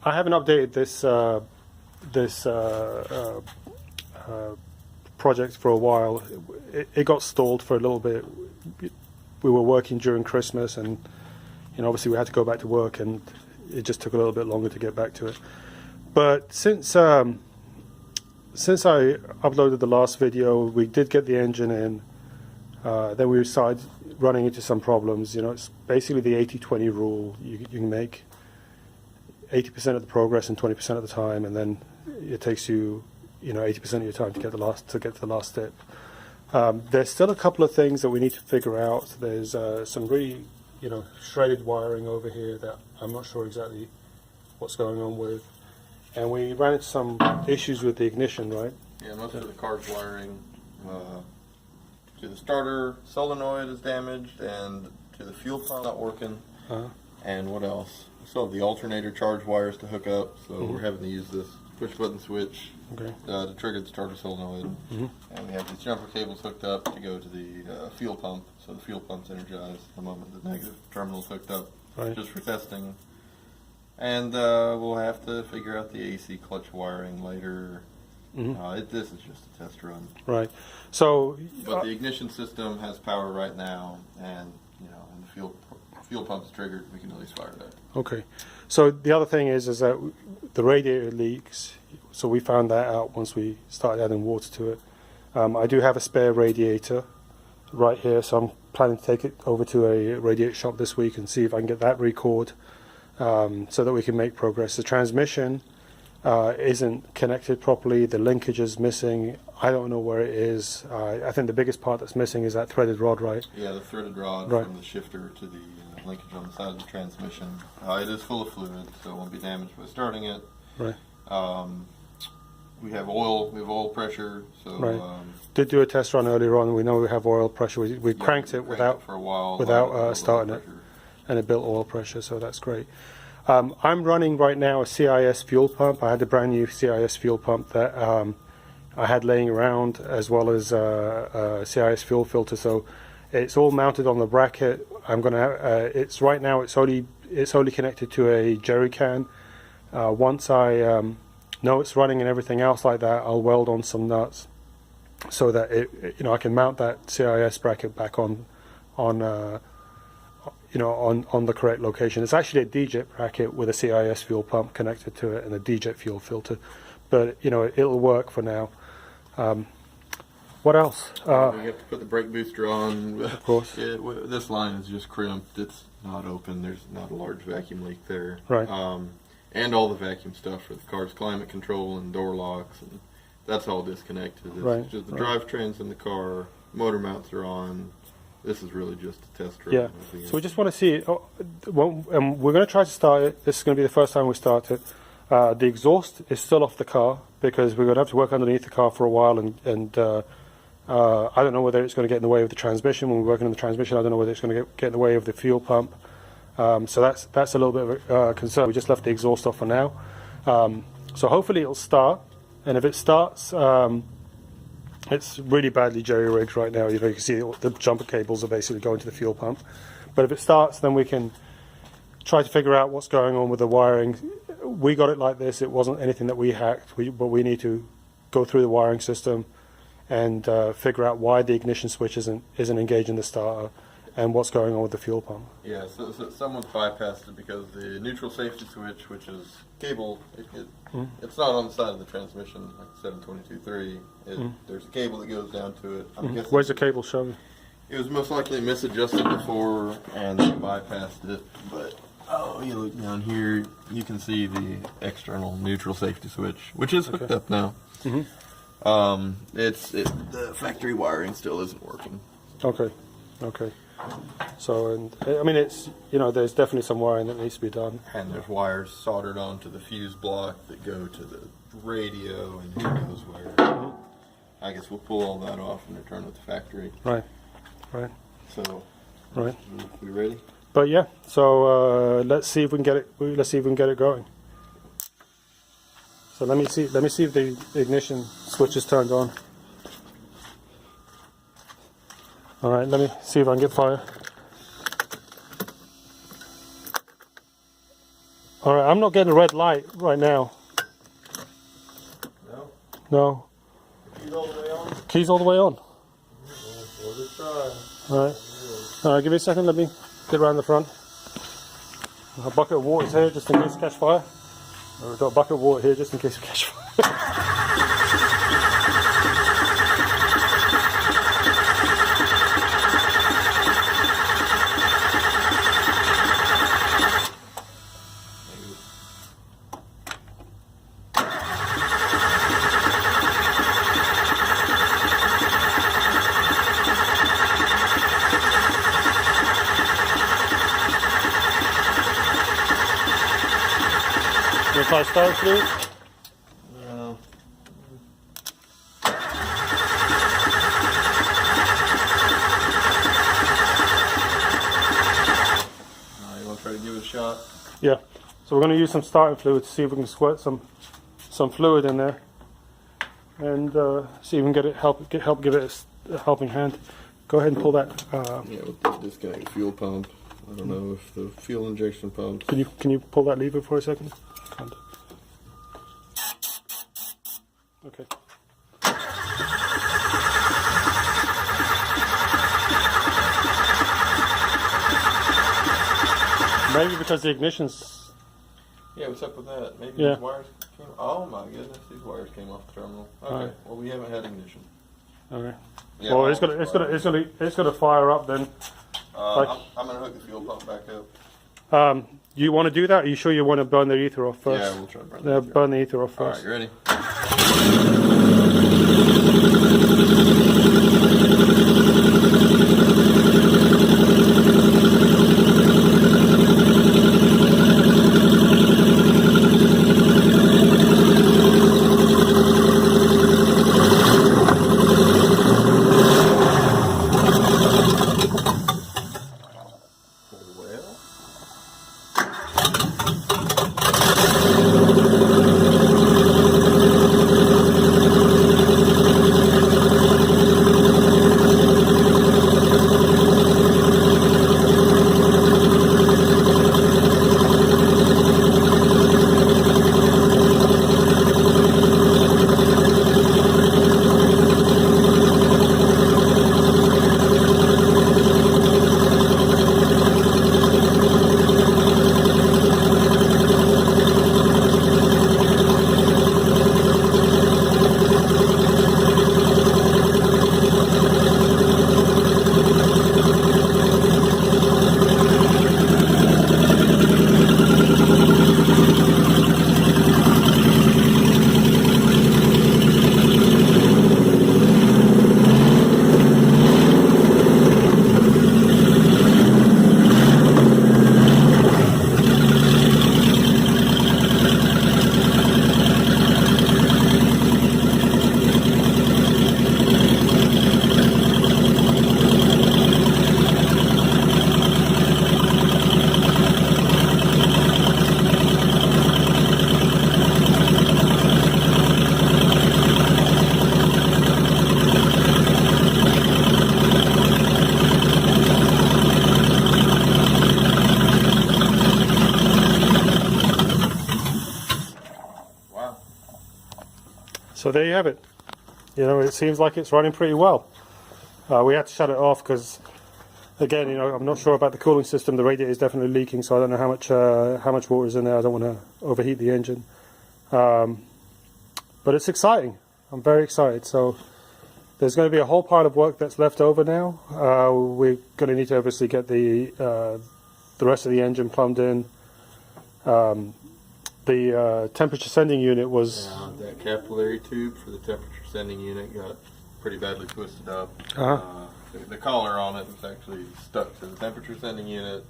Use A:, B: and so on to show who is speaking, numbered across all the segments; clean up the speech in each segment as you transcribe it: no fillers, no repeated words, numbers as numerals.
A: I haven't updated this project for a while. It got stalled for a little bit. We were working during Christmas, and obviously we had to go back to work, and it just took a little bit longer to get back to it. But since I uploaded the last video, we did get the engine in. Then we started running into some problems. It's basically the 80-20 rule. You can make 80% of the progress in 20% of the time, and then it takes you 80% of your time to get to the last step. There's still a couple of things that we need to figure out. There's some really shredded wiring over here that I'm not sure exactly what's going on with, and we ran into some issues with the ignition, right?
B: Yeah, most of the car's wiring to the starter solenoid is damaged, and to the fuel pump not working. And what else? We still have the alternator charge wires to hook up, so we're having to use this push button switch to trigger the starter solenoid. And we have these jumper cables hooked up to go to the fuel pump, so the fuel pump's energized the moment the negative terminal's hooked up, just for testing. And we'll have to figure out the AC clutch wiring later. This is just a test run.
A: Right. So,
B: but the ignition system has power right now, and when the fuel pump's triggered, we can at least fire that.
A: Okay. So the other thing is that the radiator leaks. So we found that out once we started adding water to it. I do have a spare radiator right here, so I'm planning to take it over to a radiator shop this week and see if I can get that record, so that we can make progress. The transmission isn't connected properly. The linkage is missing. I don't know where it is. I think the biggest part that's missing is that threaded rod, right?
B: Yeah, the threaded rod from the shifter to the linkage on the side of the transmission. It is full of fluid, so it won't be damaged by starting it.
A: Right.
B: We have oil pressure. So
A: did do a test run earlier on. We know we have oil pressure. We cranked it without
B: for a while
A: without starting it, and it built oil pressure. So that's great. I'm running right now a CIS fuel pump. I had a brand new CIS fuel pump that I had laying around, as well as a CIS fuel filter. So it's all mounted on the bracket. I'm gonna. It's right now. It's only connected to a jerry can. Once I know it's running and everything else like that, I'll weld on some nuts so that I can mount that CIS bracket back on the correct location. It's actually a D-jet bracket with a CIS fuel pump connected to it and a D-jet fuel filter, but it'll work for now. What else?
B: We have to put the brake booster on.
A: Of course.
B: This line is just crimped. It's not open. There's not a large vacuum leak there.
A: Right.
B: And all the vacuum stuff for the car's climate control and door locks, and that's all disconnected. It's just the drivetrain's in the car. Motor mounts are on. This is really just a test run.
A: Yeah. So we just want to see it. And we're going to try to start it. This is going to be the first time we start it. The exhaust is still off the car because we're going to have to work underneath the car for a while, and I don't know whether it's going to get in the way of the transmission. When we're working on the transmission, I don't know whether it's going to get in the way of the fuel pump. So that's a little bit of a concern. We just left the exhaust off for now. So hopefully it'll start, and if it starts, it's really badly jerry-rigged right now. You can see the jumper cables are basically going to the fuel pump. But if it starts, then we can try to figure out what's going on with the wiring. We got it like this. It wasn't anything that we hacked, but we need to go through the wiring system and figure out why the ignition switch isn't engaging the starter, and what's going on with the fuel pump.
B: Yeah, so someone's bypassed it because the neutral safety switch, which is cable, it's not on the side of the transmission like 722.3. There's a cable that goes down to it. I'm guessing
A: Where's the cable showing?
B: It was most likely misadjusted before, and they bypassed it. But you look down here, you can see the external neutral safety switch, which is hooked up now. The factory wiring still isn't working.
A: Okay. So, and I mean, it's there's definitely some wiring that needs to be done.
B: And there's wires soldered onto the fuse block that go to the radio, and who knows where. I guess we'll pull all that off and return it to factory. Right. So, we ready?
A: But yeah, so let's see if we can get it. Let's see if we can get it going. So let me see if the ignition switch is turned on. All right, let me see if I can get fire. All right, I'm not getting a red light right now.
B: No?
A: No.
B: Keys all the way on?
A: Keys all the way on.
B: We'll just try.
A: All right. All right, give me a second. Let me get around the front. A bucket of water is here just in case we catch fire. We've got a bucket of water here just in case we catch fire. If I start fluid?
B: No. You want to try to give it a shot?
A: Yeah. So we're going to use some starting fluid to see if we can squirt some fluid in there, and see if we can get it help give it a helping hand. Go ahead and pull that.
B: Yeah, with the disconnected fuel pump. I don't know if the fuel injection pumps.
A: Can you pull that lever for a second? Okay. Maybe because the ignition's.
B: Yeah, what's up with that? Maybe
A: Yeah.
B: these wires came. Oh my goodness, these wires came off the terminal. Okay,
A: Alright.
B: well we haven't had ignition.
A: Okay.
B: Yeah,
A: Well, it's gonna fire up then.
B: I'm gonna hook the fuel pump back up.
A: You want to do that? Are you sure you want to burn the ether off first?
B: Yeah, we'll try to burn
A: Yeah,
B: that.
A: burn the ether off
B: All right,
A: first.
B: you ready? Well.
A: So there you have it. You know, it seems like it's running pretty well. We had to shut it off because, again, you know, I'm not sure about the cooling system. The radiator is definitely leaking, so I don't know how much water is in there. I don't want to overheat the engine. But it's exciting. I'm very excited. So there's going to be a whole pile of work that's left over now. We're going to need to obviously get the rest of the engine plumbed in. The temperature sending unit was...
B: that capillary tube for the temperature sending unit got pretty badly twisted up. The collar on it was actually stuck to the temperature sending unit.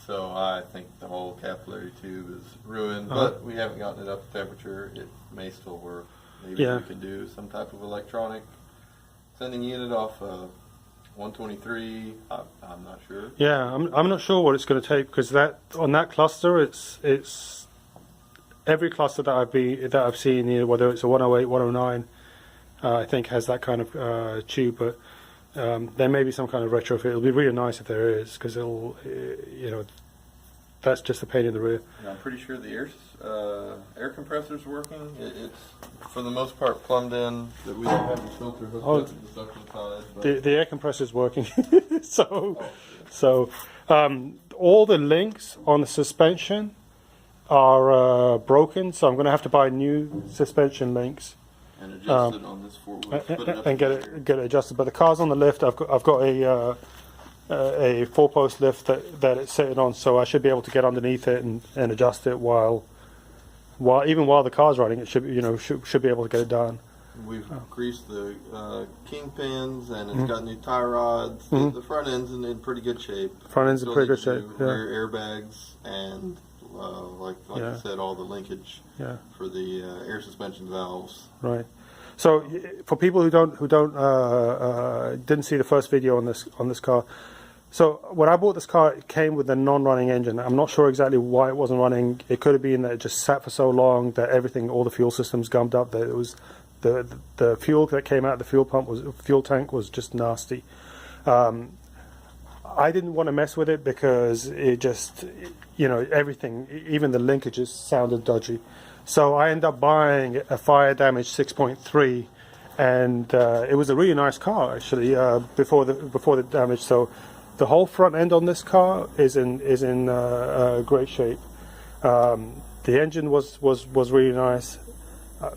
B: So I think the whole capillary tube is ruined, but we haven't gotten it up to temperature. It may still work. Maybe we can do some type of electronic sending unit off 123. I'm not sure.
A: Yeah, I'm not sure what it's going to take, because on that cluster, it's every cluster that I've seen, you know, whether it's a 108, 109, I think has that kind of tube, but there may be some kind of retrofit. It'll be really nice if there is, because it'll, you know, that's just a pain in the rear.
B: Yeah, I'm pretty sure the air compressor's working. It's for the most part plumbed in. That we don't have the filter hooked up to the suction side. But
A: The air compressor's working. so all the links on the suspension are broken, so I'm going to have to buy new suspension links.
B: And adjust it on this forklift.
A: And get it adjusted. But the car's on the lift. I've got a 4-post lift that it's sitting on, so I should be able to get underneath it and adjust it while the car's running. It should be able to get it done.
B: We've greased the kingpins, and it's got new tie rods. The front end's in pretty good shape.
A: Front end's in pretty good shape. Yeah.
B: Rear airbags and like I said, all the linkage for the air suspension valves.
A: Right. So for people who didn't see the first video on this car, so when I bought this car, it came with a non-running engine. I'm not sure exactly why it wasn't running. It could have been that it just sat for so long that all the fuel systems gummed up. That it was the fuel that came out of the fuel tank was just nasty. I didn't want to mess with it because it just, everything, even the linkages sounded dodgy. So I ended up buying a fire damage 6.3, and it was a really nice car actually before the damage. So the whole front end on this car is in great shape. The engine was really nice.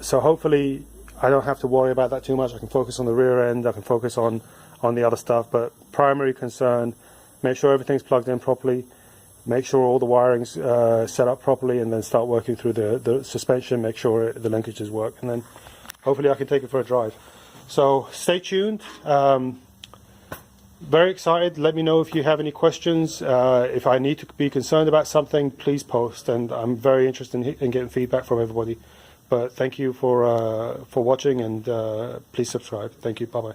A: So hopefully I don't have to worry about that too much. I can focus on the rear end. I can focus on the other stuff. But primary concern: make sure everything's plugged in properly. Make sure all the wiring's set up properly, and then start working through the suspension. Make sure the linkages work, and then hopefully I can take it for a drive. So stay tuned. Very excited. Let me know if you have any questions. If I need to be concerned about something, please post, and I'm very interested in getting feedback from everybody. But thank you for watching, and please subscribe. Thank you. Bye bye.